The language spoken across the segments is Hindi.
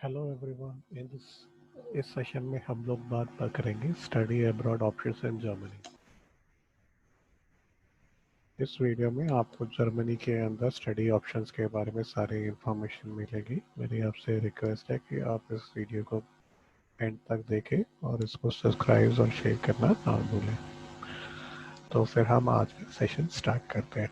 हेलो एवरीवन इस सेशन में हम लोग बात करेंगे study abroad options in Germany. इस वीडियो में आपको जर्मनी के अंदर स्टडी ऑप्शंस के बारे में सारी इंफॉर्मेशन मिलेगी। मेरी आपसे रिक्वेस्ट है कि आप इस वीडियो को एंड तक देखें और इसको सब्सक्राइब और शेयर करना ना भूलें। तो फिर हम आज का सेशन स्टार्ट करते हैं।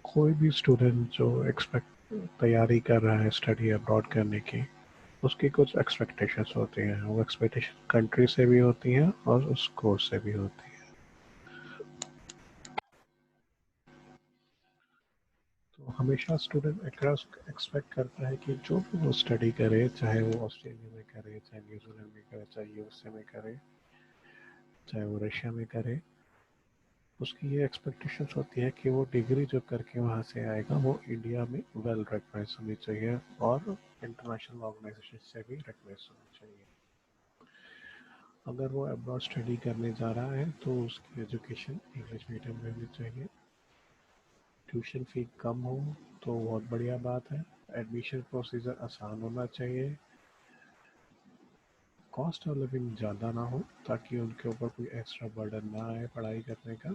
कोई भी स्टूडेंट जो तैयारी कर रहा है स्टडी अब्रॉड करने की, उसकी कुछ एक्सपेक्टेशंस होती हैं। वो एक्सपेक्टेशन कंट्री से भी होती हैं और उस कोर्स से भी होती हैं। तो हमेशा स्टूडेंट एक्सपेक्ट करता है कि जो भी वो स्टडी करे, चाहे वो ऑस्ट्रेलिया में करे, चाहे न्यूजीलैंड में करे, चाहे यूएसए में करे, चाहे वो रशिया में करे, उसकी ये एक्सपेक्टेशंस होती है कि वो डिग्री जो करके वहाँ से आएगा वो इंडिया में वेल रिकग्नाइज होनी चाहिए और इंटरनेशनल ऑर्गेनाइजेशन से भी रिकग्नाइज होनी चाहिए। अगर वो अब्रॉड स्टडी करने जा रहा है तो उसकी एजुकेशन इंग्लिश मीडियम में होनी चाहिए। ट्यूशन फी कम हो तो बहुत बढ़िया बात है। एडमिशन प्रोसीजर आसान होना चाहिए। कॉस्ट ऑफ लिविंग ज़्यादा ना हो ताकि उनके ऊपर कोई एक्स्ट्रा बर्डन ना आए पढ़ाई करने का।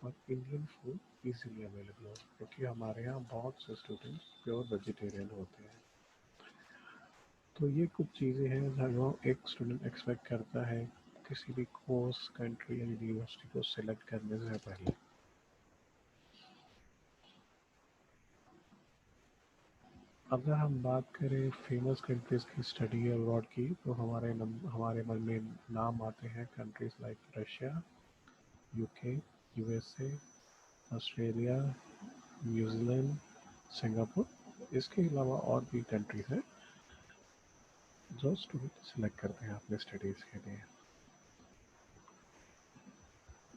और इंडियन फूड इजीली अवेलेबल हो, क्योंकि हमारे यहाँ बहुत से स्टूडेंट्स प्योर वेजिटेरियन होते हैं। तो ये कुछ चीज़ें हैं जो एक स्टूडेंट एक्सपेक्ट करता है किसी भी कोर्स, कंट्री या यूनिवर्सिटी को सिलेक्ट करने से पहले। अगर हम बात करें फेमस कंट्रीज़ की स्टडी अब्रॉड की, तो हमारे मन में नाम आते हैं countries like Russia, UK, USA, Australia, New Zealand, Singapore. इसके अलावा और भी कंट्रीज़ हैं जो स्टूडेंट सिलेक्ट करते हैं अपने स्टडीज़ के लिए।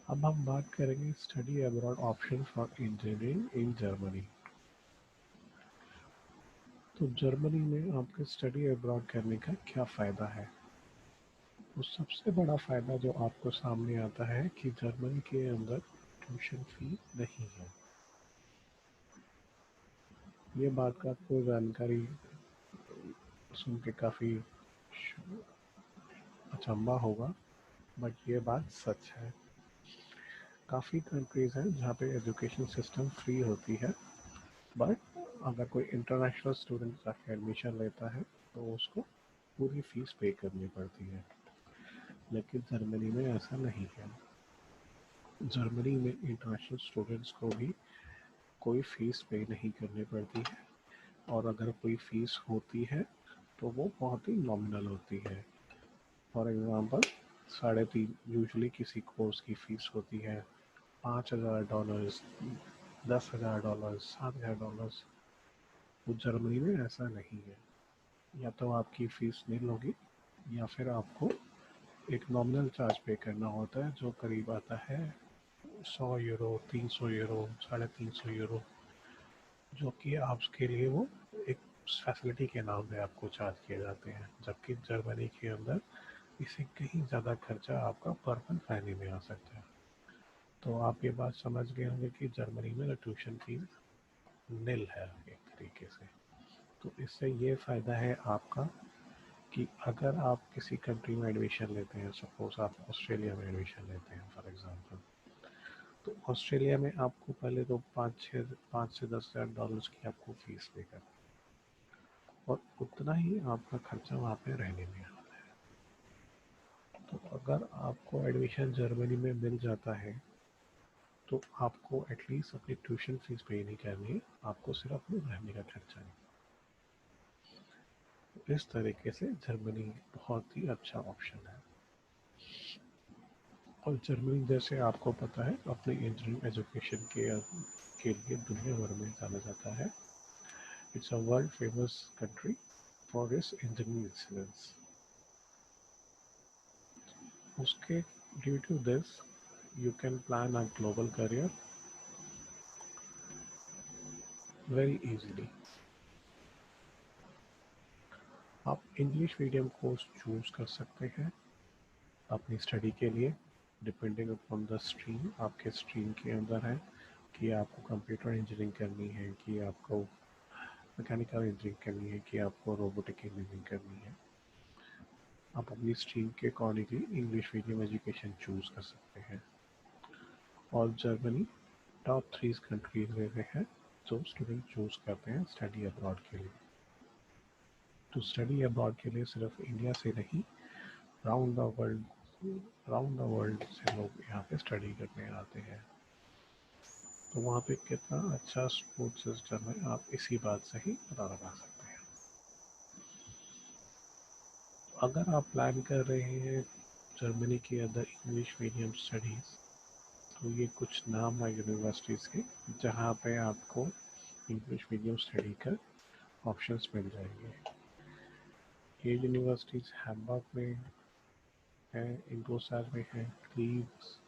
अब हम बात करेंगे study abroad option for engineering in Germany. तो जर्मनी में आपके स्टडी अब्रॉड करने का क्या फ़ायदा है? तो सबसे बड़ा फ़ायदा जो आपको सामने आता है कि जर्मनी के अंदर ट्यूशन फ़ी नहीं है। ये बात का आपको जानकारी सुन के काफ़ी अचंभा होगा, बट ये बात सच है। काफ़ी कंट्रीज़ हैं जहाँ पे एजुकेशन सिस्टम फ्री होती है, बट अगर कोई इंटरनेशनल स्टूडेंट जाके एडमिशन लेता है तो उसको पूरी फ़ीस पे करनी पड़ती है। लेकिन जर्मनी में ऐसा नहीं है। जर्मनी में इंटरनेशनल स्टूडेंट्स को भी कोई फ़ीस पे नहीं करनी पड़ती है, और अगर कोई फ़ीस होती है तो वो बहुत ही नॉमिनल होती है। फॉर एग्ज़ाम्पल, 3.5 यूजुअली किसी कोर्स की फ़ीस होती है $5,000, $10,000, $7,000। वो जर्मनी में ऐसा नहीं है। या तो आपकी फ़ीस नील होगी या फिर आपको एक नॉमिनल चार्ज पे करना होता है जो करीब आता है 100 यूरो, 300 यूरो, 350 यूरो, जो कि आपके लिए वो एक फैसिलिटी के नाम पे आपको चार्ज किए जाते हैं। जबकि जर्मनी के अंदर इससे कहीं ज़्यादा खर्चा आपका पर मंथ फैमिली में आ सकता है। तो आप ये बात समझ गए होंगे कि जर्मनी में ट्यूशन फीस नील है एक तरीके से। तो इससे ये फ़ायदा है आपका कि अगर आप किसी कंट्री में एडमिशन लेते हैं, सपोज आप ऑस्ट्रेलिया में एडमिशन लेते हैं फॉर एग्जांपल, तो ऑस्ट्रेलिया में आपको पहले तो 5 से 10 हज़ार डॉलर्स की आपको फीस पे करनी, और उतना ही आपका खर्चा वहाँ पे रहने में आता है। तो अगर आपको एडमिशन जर्मनी में मिल जाता है तो आपको एटलीस्ट अपनी ट्यूशन फीस पे नहीं करनी है, आपको सिर्फ अपने रहने का खर्चा है। तो इस तरीके से जर्मनी बहुत ही अच्छा ऑप्शन है। और जर्मनी, जैसे आपको पता है, अपने इंजीनियरिंग एजुकेशन के लिए दुनिया भर में जाना जाता है। It's a world famous country for its engineering excellence. उसके due to this you can plan a global career very easily. आप इंग्लिश मीडियम कोर्स चूज कर सकते हैं अपनी स्टडी के लिए, डिपेंडिंग अपॉन द स्ट्रीम, आपके स्ट्रीम के अंदर है कि आपको कंप्यूटर इंजीनियरिंग करनी है, कि आपको मैकेनिकल इंजीनियरिंग करनी है, कि आपको रोबोटिक इंजीनियरिंग करनी है। आप अपनी स्ट्रीम के accordingly English medium education choose कर सकते हैं। और जर्मनी टॉप 3 कंट्रीज में से है जो स्टूडेंट चूज करते हैं स्टडी अब्रॉड के लिए। तो स्टडी अब्रॉड के लिए सिर्फ इंडिया से नहीं, राउंड द वर्ल्ड से लोग यहाँ पे स्टडी करने आते हैं। तो वहाँ पे कितना अच्छा सपोर्ट सिस्टम है, आप इसी बात से ही पता लगा सकते हैं। अगर आप प्लान कर रहे हैं जर्मनी के अंदर इंग्लिश मीडियम स्टडीज़, तो ये कुछ नाम है यूनिवर्सिटीज़ के जहाँ पे आपको इंग्लिश मीडियम स्टडी का ऑप्शंस मिल जाएंगे। ये यूनिवर्सिटीज़ हैम्बर्ग में है, इंग्लोसार में है, लीड्स,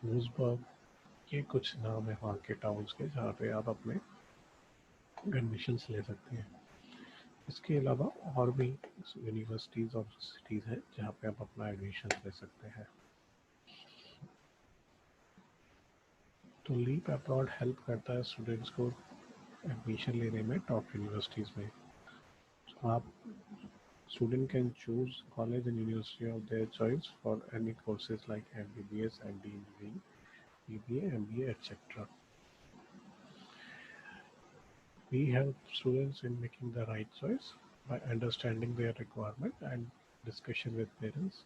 वुल्सबर्ग, ये कुछ नाम है वहाँ के टाउन्स के जहाँ पे आप अपने एडमिशन्स ले सकते हैं। इसके अलावा और भी यूनिवर्सिटीज़ और सिटीज़ हैं जहाँ पे आप अपना एडमिशन ले सकते हैं। तो लीप अब्रॉड हेल्प करता है स्टूडेंट्स को एडमिशन लेने में टॉप यूनिवर्सिटीज़ में। तो आप student can choose college and university of their choice for any courses like MBBS, MD Engineering, BBA, MBA, etc. We help students in making the right choice by understanding their requirement and discussion with parents.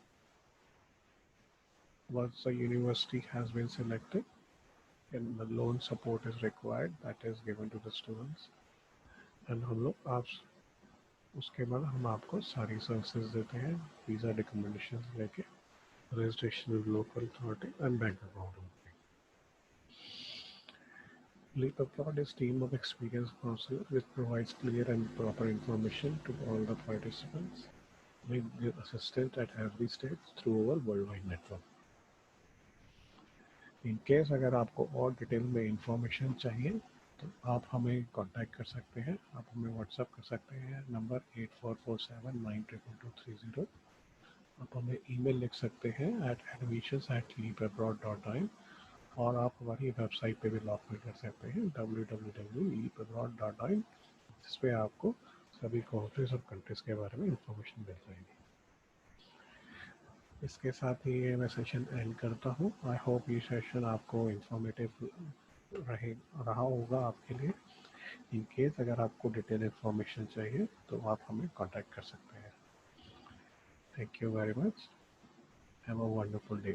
Once the university has been selected, and the loan support is required, that is given to the students. And हम लोग आप उसके बाद हम आपको सारी सर्विसेज देते हैं, वीज़ा रिकमेंडेशन लेके, registration with local authority and bank account. Leap Abroad is a team of experienced counselors which provides clear and proper information to all the participants with their assistance at every stage through our worldwide network. In case अगर आपको और डिटेल में इंफॉर्मेशन चाहिए तो आप हमें कांटेक्ट कर सकते हैं, आप हमें व्हाट्सएप कर सकते हैं नंबर 8447922230। आप हमें ईमेल लिख सकते हैं at admissions@leapabroad.in और आप हमारी वेबसाइट पे भी लॉग इन कर सकते हैं www.leapabroad.in, जिस पे आपको सभी कोर्सेज और कंट्रीज के बारे में इंफॉर्मेशन मिल जाएगी। इसके साथ ही ये मैं सेशन एंड करता हूँ। आई होप ये सेशन आपको इंफॉर्मेटिव रहा होगा आपके लिए। इन केस अगर आपको डिटेल इंफॉर्मेशन चाहिए तो आप हमें कांटेक्ट कर सकते हैं। Thank you very much. Have a wonderful day.